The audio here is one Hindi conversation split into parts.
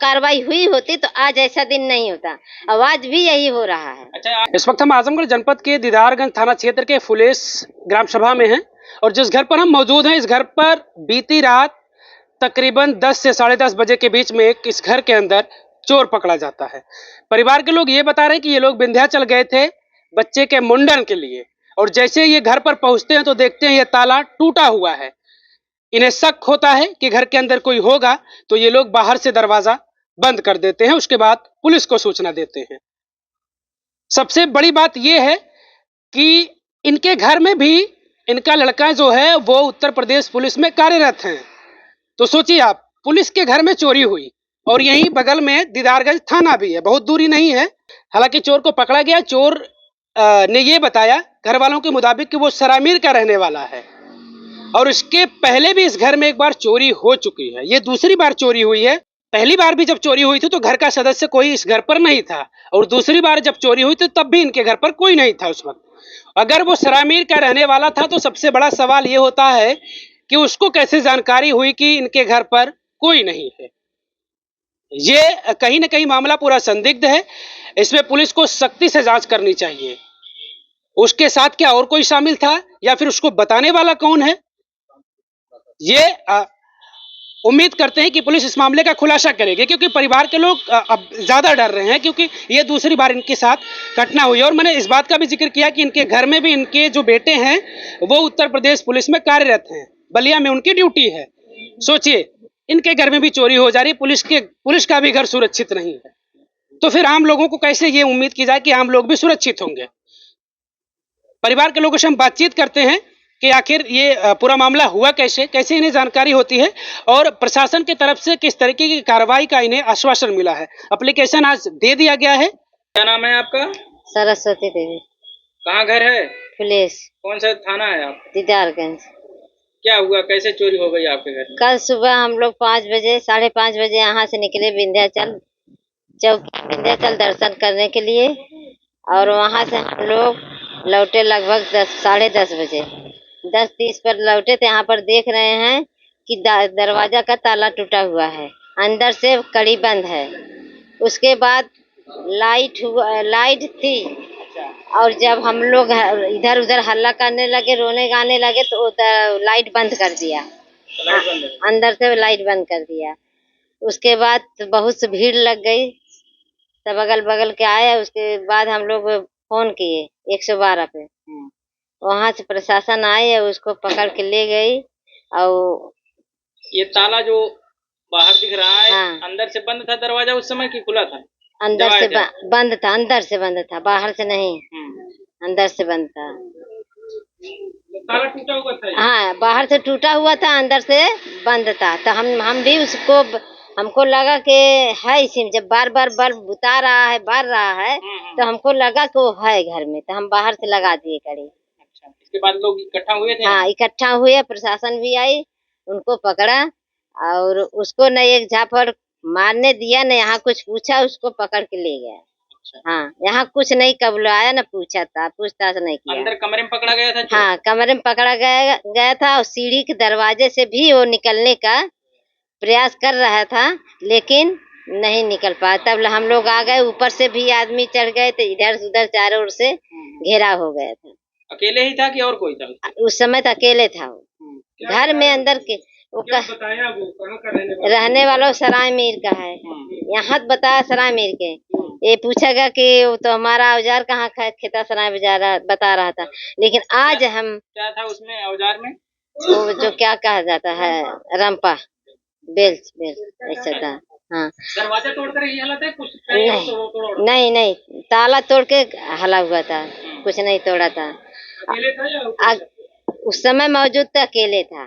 कार्रवाई हुई होती तो आज ऐसा दिन नहीं होता। आवाज भी यही हो रहा है। अच्छा, इस वक्त हम आजमगढ़ जनपद के दीदारगंज थाना क्षेत्र के फुलेस ग्राम सभा में हैं और जिस घर पर हम मौजूद हैं, इस घर पर बीती रात तकरीबन 10 से 10:30 बजे के बीच में इस घर के अंदर चोर पकड़ा जाता है। परिवार के लोग ये बता रहे हैं कि ये लोग विंध्याचल गए थे बच्चे के मुंडन के लिए और जैसे ये घर पर पहुंचते हैं तो देखते हैं ये ताला टूटा हुआ है। इन्हें शक होता है कि घर के अंदर कोई होगा तो ये लोग बाहर से दरवाजा बंद कर देते हैं, उसके बाद पुलिस को सूचना देते हैं। सबसे बड़ी बात यह है कि इनके घर में भी इनका लड़का जो है वो उत्तर प्रदेश पुलिस में कार्यरत है। तो सोचिए आप, पुलिस के घर में चोरी हुई और यहीं बगल में दीदारगंज थाना भी है, बहुत दूरी नहीं है। हालांकि चोर को पकड़ा गया। चोर ने ये बताया घर वालों के मुताबिक कि वो सरामीर का रहने वाला है और इसके पहले भी इस घर में एक बार चोरी हो चुकी है। ये दूसरी बार चोरी हुई है। पहली बार भी जब चोरी हुई थी तो घर का सदस्य कोई इस घर पर नहीं था और दूसरी बार जब चोरी हुई थी तब भी इनके घर पर कोई नहीं था उस वक्त। अगर वो सरामीर का रहने वाला था तो सबसे बड़ा सवाल ये होता है कि उसको कैसे जानकारी हुई कि इनके घर पर कोई नहीं है। ये कहीं ना कहीं मामला पूरा संदिग्ध है। इसमें पुलिस को सख्ती से जांच करनी चाहिए। उसके साथ क्या और कोई शामिल था या फिर उसको बताने वाला कौन है, ये उम्मीद करते हैं कि पुलिस इस मामले का खुलासा करेगी, क्योंकि परिवार के लोग अब ज्यादा डर रहे हैं क्योंकि ये दूसरी बार इनके साथ घटना हुई। और मैंने इस बात का भी जिक्र किया कि इनके घर में भी इनके जो बेटे हैं वो उत्तर प्रदेश पुलिस में कार्यरत हैं, बलिया में उनकी ड्यूटी है। सोचिए, इनके घर में भी चोरी हो जा रही है, पुलिस का भी घर सुरक्षित नहीं है, तो फिर आम लोगों को कैसे ये उम्मीद की जाए कि आम लोग भी सुरक्षित होंगे। परिवार के लोगों से हम बातचीत करते हैं कि आखिर ये पूरा मामला हुआ कैसे, कैसे इन्हें जानकारी होती है और प्रशासन की तरफ से किस तरीके की कार्रवाई का इन्हें आश्वासन मिला है। एप्लीकेशन आज दे दिया गया है। क्या नाम है आपका? सरस्वती देवी। कहाँ घर है? पुलिस। कौन सा थाना है आप? दीदारगंज। क्या हुआ, कैसे चोरी हो गई आपके घर में? कल सुबह हम लोग 5 बजे 5:30 बजे यहाँ से निकले विंध्याचल चौकी, विंध्याचल दर्शन करने के लिए और वहाँ से हम लोग लौटे लगभग 10 बजे 10:30 पर लौटे थे। यहाँ पर देख रहे हैं कि दरवाजा का ताला टूटा हुआ है, अंदर से कड़ी बंद है। उसके बाद लाइट थी और जब हम लोग इधर उधर हल्ला करने लगे, रोने गाने लगे तो लाइट बंद कर दिया, अंदर से लाइट बंद कर दिया। उसके बाद बहुत सी भीड़ लग गई, सब अगल बगल के आए। उसके बाद हम लोग फोन किए 112 पे, वहाँ से प्रशासन आए और उसको पकड़ के ले गई। और ये ताला जो बाहर दिख रहा है, हाँ, अंदर से बंद था दरवाजा उस समय कि खुला था? अंदर से बंद था, अंदर से बंद था, बाहर से नहीं, अंदर से बंद था। ताला टूटा हुआ था? हाँ, बाहर से टूटा हुआ था, अंदर से बंद था। तो हम भी उसको, हमको लगा कि है इसी, जब बार बार बल्ब बुता रहा है, बर रहा है, तो हमको लगा कि वो है घर में, तो हम बाहर से लगा दिए कड़ी। अच्छा, इसके बाद लोग इकट्ठा हुए थे? हाँ, इकट्ठा हुए, प्रशासन भी आई, उनको पकड़ा और उसको न एक झापड़ मारने दिया, न यहाँ कुछ पूछा, उसको पकड़ के ले गया। अच्छा। हाँ, यहाँ कुछ नहीं कबुलाया, न पूछा था, पूछताछ नहीं किया। अंदर कमरे में पकड़ा गया था? हाँ, कमरे में पकड़ा गया था और सीढ़ी के दरवाजे से भी वो निकलने का प्रयास कर रहा था लेकिन नहीं निकल पाया। तब हम लोग आ गए, ऊपर से भी आदमी चढ़ गए, तो इधर उधर चारों ओर से घेरा हो गया था। अकेले ही था कि और कोई था? उस समय तो अकेले था वो, घर में अंदर के। वो बताया वो कहाँ का रहने वाला सराय मीर का है, यहाँ बताया सराय मीर के। ये पूछेगा कि वो तो हमारा औजार कहाँ खेता सराय बता रहा था। लेकिन आज हम क्या था उसमें औजार में? वो जो क्या कहा जाता है, रंपा बेल्ट ऐसा था। हाँ, दरवाजा तोड़कर ही हला था कुछ? नहीं, ताला तोड़ के हला हुआ था, कुछ नहीं तोड़ा था। अकेले था या उस समय मौजूद था, अकेले था।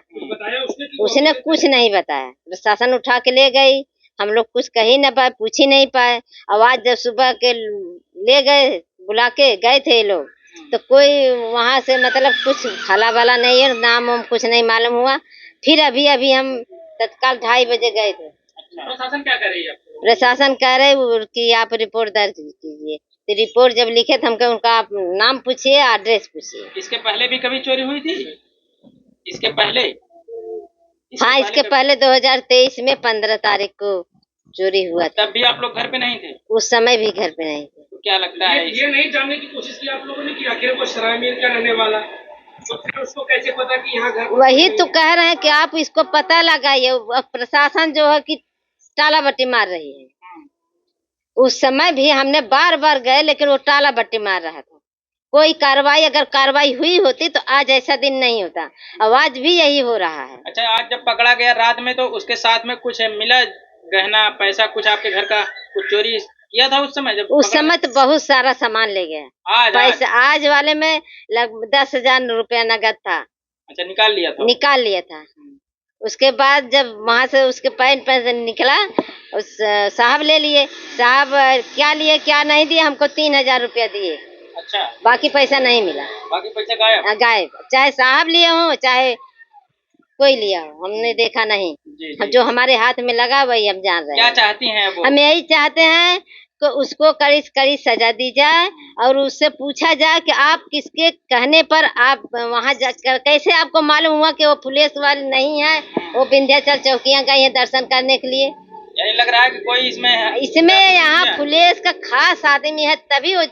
उसने कुछ नहीं बताया। प्रशासन उठा के ले गई, हम लोग कुछ कही न पाए, पूछ ही नहीं पाए। आवाज जब सुबह के ले गए, बुला के गए थे लोग, तो कोई वहां से मतलब कुछ हला वाला नहीं है, नाम वाम कुछ नहीं मालूम हुआ। फिर अभी हम तत्काल 2:30 बजे गए थे। प्रशासन क्या कर रही है? प्रशासन कह रहे कि आप रिपोर्ट दर्ज कीजिए। तो रिपोर्ट जब लिखे तो हमको उनका आप नाम पूछिए, एड्रेस पूछिए। इसके पहले भी कभी चोरी हुई थी? इसके पहले? हाँ, इसके पहले 2023 में 15 तारीख को चोरी हुआ था। तब भी आप लोग घर पे नहीं थे? उस समय भी घर पे नहीं थे। तो क्या लगता है ये नहीं जानने की कोशिश की आप लोगों ने कि आखिर वो सराय मीर का रहने वाला, तो फिर उसको कैसे पता कि यहाँ घर? वही तो कह रहे हैं कि आप इसको पता लगाइए। अब प्रशासन जो है कि टाला बट्टी मार रही है। उस समय भी हमने बार बार गए, लेकिन वो टाला बट्टी मार रहा था। कोई कार्रवाई, अगर कार्रवाई हुई होती तो आज ऐसा दिन नहीं होता। अब आज भी यही हो रहा है। अच्छा, आज जब पकड़ा गया रात में तो उसके साथ में कुछ मिला, गहना पैसा कुछ आपके घर का कुछ चोरी किया था उस समय? जब उस समय तो बहुत सारा सामान ले गया। आज पैसा आज वाले में लगभग 10,000 रुपया नगद था। अच्छा, निकाल लिया था? निकाल लिया था। उसके बाद जब वहां से उसके पैसे निकला, उस साहब ले लिए। साहब क्या लिए क्या नहीं दिए, हमको 3,000 रुपया दिए। अच्छा, बाकी पैसा नहीं मिला। बाकी पैसा गायब? गायब। चाहे साहब लिए हो चाहे कोई लिया हो, हमने देखा नहीं। जी, हम जी। जो हमारे हाथ में लगा वही हम जान रहे क्या हैं। चाहती हैं वो? हम यही चाहते हैं कि उसको कड़ी से कड़ी सजा दी जाए और उससे पूछा जाए कि आप किसके कहने पर आप वहां जाकर, कैसे आपको मालूम हुआ कि वो पुलिस वाले नहीं है, वो विंध्याचल चौकियां गई है दर्शन करने के लिए। यही लग रहा है कि कोई इसमें इसमें यहाँ पुलिस का खास आदमी है, तभी वो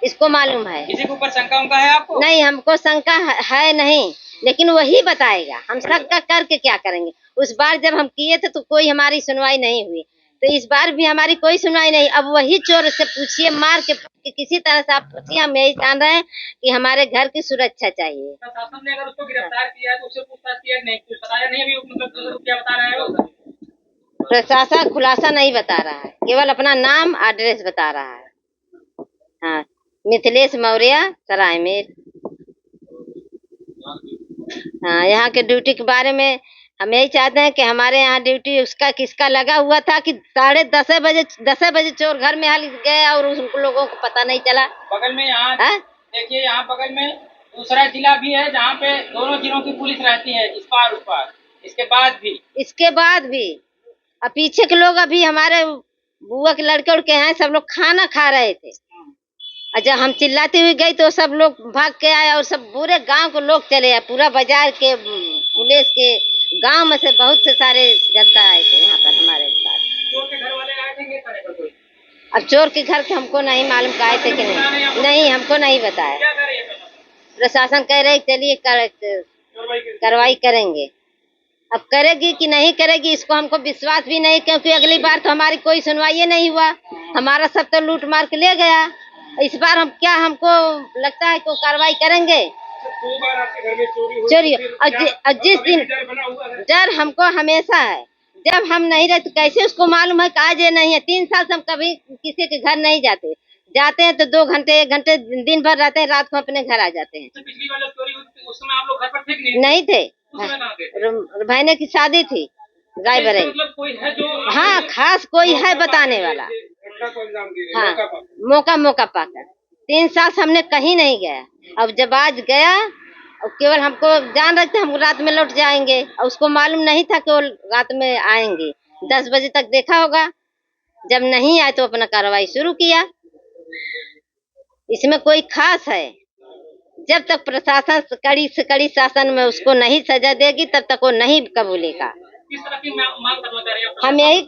इसको मालूम है। किसी के ऊपर शंका उनका है आपको? नहीं, हमको शंका है नहीं, लेकिन वही बताएगा। हम शंका करके क्या करेंगे। उस बार जब हम किए थे तो कोई हमारी सुनवाई नहीं हुई, तो इस बार भी हमारी कोई सुनवाई नहीं। अब वही चोर से पूछिए, मार के किसी तरह से आप पूछिए। हम यही जान रहे हैं कि हमारे घर की सुरक्षा चाहिए। प्रशासन ने अगर उसको गिरफ्तार किया है तो उससे पूछताछ किया नहीं, कुछ बताया नहीं अभी, मतलब क्या बता रहा है वो? प्रशासन खुलासा नहीं बता रहा है, केवल अपना नाम एड्रेस बता रहा है। हाँ, मिथिलेश मौर्य, सराय में। हाँ, यहाँ के ड्यूटी के बारे में हम यही चाहते हैं कि हमारे यहाँ ड्यूटी उसका किसका लगा हुआ था कि 10:30 बजे चोर घर में हाल गए और उन लोगों को पता नहीं चला। बगल में यहाँ देखिए, यहाँ बगल में दूसरा जिला भी है जहाँ पे दोनों जिलों की पुलिस रहती है, इस पार उस पार। इसके बाद भी अब पीछे के लोग, अभी हमारे बुआ के लड़के उड़के हैं, सब लोग खाना खा रहे थे और जब हम चिल्लाती हुई गई तो सब लोग भाग के आए और सब पूरे गांव को लोग चले आए। पूरा बाजार के, पुलिस के, गांव में से बहुत से सारे जनता आए थे यहाँ पर हमारे पास। चोर के घर वाले आए थे नहीं खाने पर कोई? अब चोर के घर के हमको नहीं मालूम कि आए थे कि नहीं, हमको नहीं बताया। क्या कर रही है प्रशासन कह रहे चलिए कार्रवाई करेंगे। अब करेगी कि नहीं करेगी इसको हमको विश्वास भी नहीं, क्योंकि अगली बार तो हमारी कोई सुनवाई नहीं हुआ। हमारा सब तो लूट मार के ले गया। इस बार हमको लगता है कि कार्रवाई करेंगे। 2 बार आपके घर में चोरी और जिस दिन डर हमको हमेशा है, जब हम नहीं रहते कैसे उसको मालूम है कि आज ये नहीं है। 3 साल से हम कभी किसी के घर नहीं जाते हैं तो 2 घंटे 1 घंटे दिन भर रहते हैं, रात को अपने घर आ जाते हैं। पिछली वाली चोरी हुई थी उस समय आप लोग घर पर थे कि नहीं थे? भाईने की शादी थी रायबरेली। मतलब कोई है जो? हाँ, खास कोई है बताने वाला। हाँ, मौका पाकर 3 साल से हमने कहीं नहीं गया। अब जब आज गया, और केवल हमको जान रखते हम रात में लौट जाएंगे, और उसको मालूम नहीं था कि वो रात में आएंगे। 10 बजे तक देखा होगा, जब नहीं आए तो अपना कार्रवाई शुरू किया। इसमें कोई खास है, जब तक प्रशासन कड़ी से कड़ी शासन में उसको नहीं सजा देगी तब तक वो नहीं कबूलेगा। किस तरह की मांग करना चाह रहे हैं? हम यही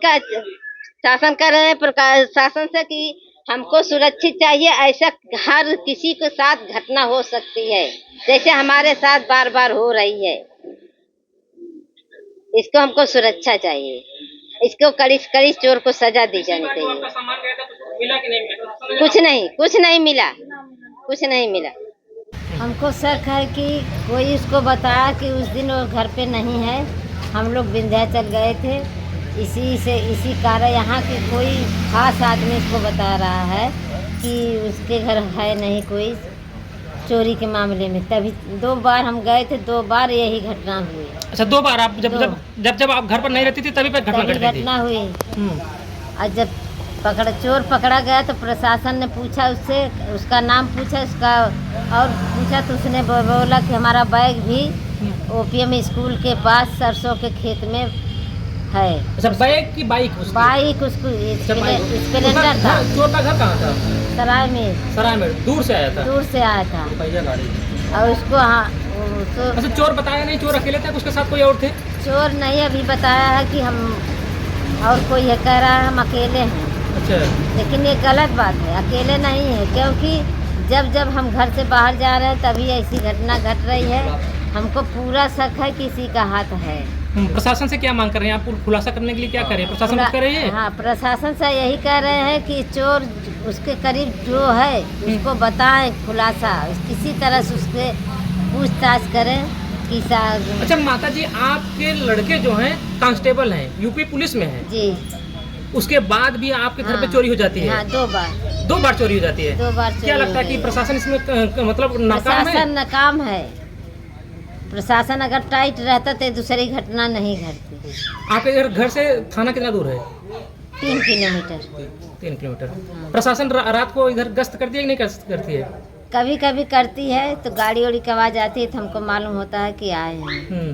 शासन कर रहे हैं प्रशासन से कि हमको सुरक्षित चाहिए। ऐसा हर किसी के साथ घटना हो सकती है, जैसे हमारे साथ बार बार हो रही है। इसको हमको सुरक्षा चाहिए। इसको कड़ी चोर को सजा दी जानी चाहिए। सामान गया था, कुछ मिला कि नहीं मिला? कुछ नहीं मिला। हमको शक है कि कोई उसको बताया कि उस दिन वो घर पे नहीं है, हम लोग विंध्याचल गए थे। इसी कारण यहाँ के कोई खास आदमी इसको बता रहा है कि उसके घर है नहीं कोई चोरी के मामले में। तभी 2 बार हम गए थे, 2 बार यही घटना हुई। अच्छा, 2 बार आप जब आप घर पर नहीं रहती थी तभी पर घटना हुई। और जब चोर पकड़ा गया तो प्रशासन ने पूछा उससे, उसका नाम पूछा उसका, और पूछा तो उसने बोला कि हमारा बैग भी ओपीएम स्कूल के पास सरसों के खेत में है। अच्छा, बैग की बाइक उसको स्प्लेंडर था। चोर का घर कहाँ था? सराय में। दूर से आया था और उसको अच्छा, चोर बताया नहीं? चोर अकेले थे, उसके साथ कोई और थे? चोर नहीं अभी बताया है कि और कोई है कह रहा है हम अकेले हैं, अच्छा, लेकिन ये गलत बात है, अकेले नहीं है, क्योंकि जब जब हम घर से बाहर जा रहे हैं तभी ऐसी घटना घट रही है। हमको पूरा शक है किसी का हाथ है। प्रशासन से क्या मांग कर रहे हैं आप? खुलासा करने के लिए क्या करें? प्रशासन कुछ करे है? हाँ, प्रशासन से यही कह रहे हैं कि चोर उसके करीब जो है उसको बताएं, खुलासा किसी तरह से उसके पूछताछ करें कि अच्छा माता जी, आपके लड़के जो हैं कांस्टेबल हैं, यूपी पुलिस में हैं, जी, उसके बाद भी आपके घर पे हाँ, चोरी हो जाती है? हाँ, 2 बार 2 बार चोरी हो जाती है? 2 बार क्या चोरी लगता है हो कि गई। प्रशासन इसमें मतलब नाकाम है? प्रशासन नाकाम है। प्रशासन अगर टाइट रहता तो दूसरी घटना नहीं घटती। आपके घर से थाना कितना दूर है? 3 किलोमीटर। 3 किलोमीटर। प्रशासन रात को इधर गश्त करती है कि नहीं करती है? कभी कभी करती है तो गाड़ी वाड़ी की आवाज़ आती है तो हमको मालूम होता है कि आए हैं।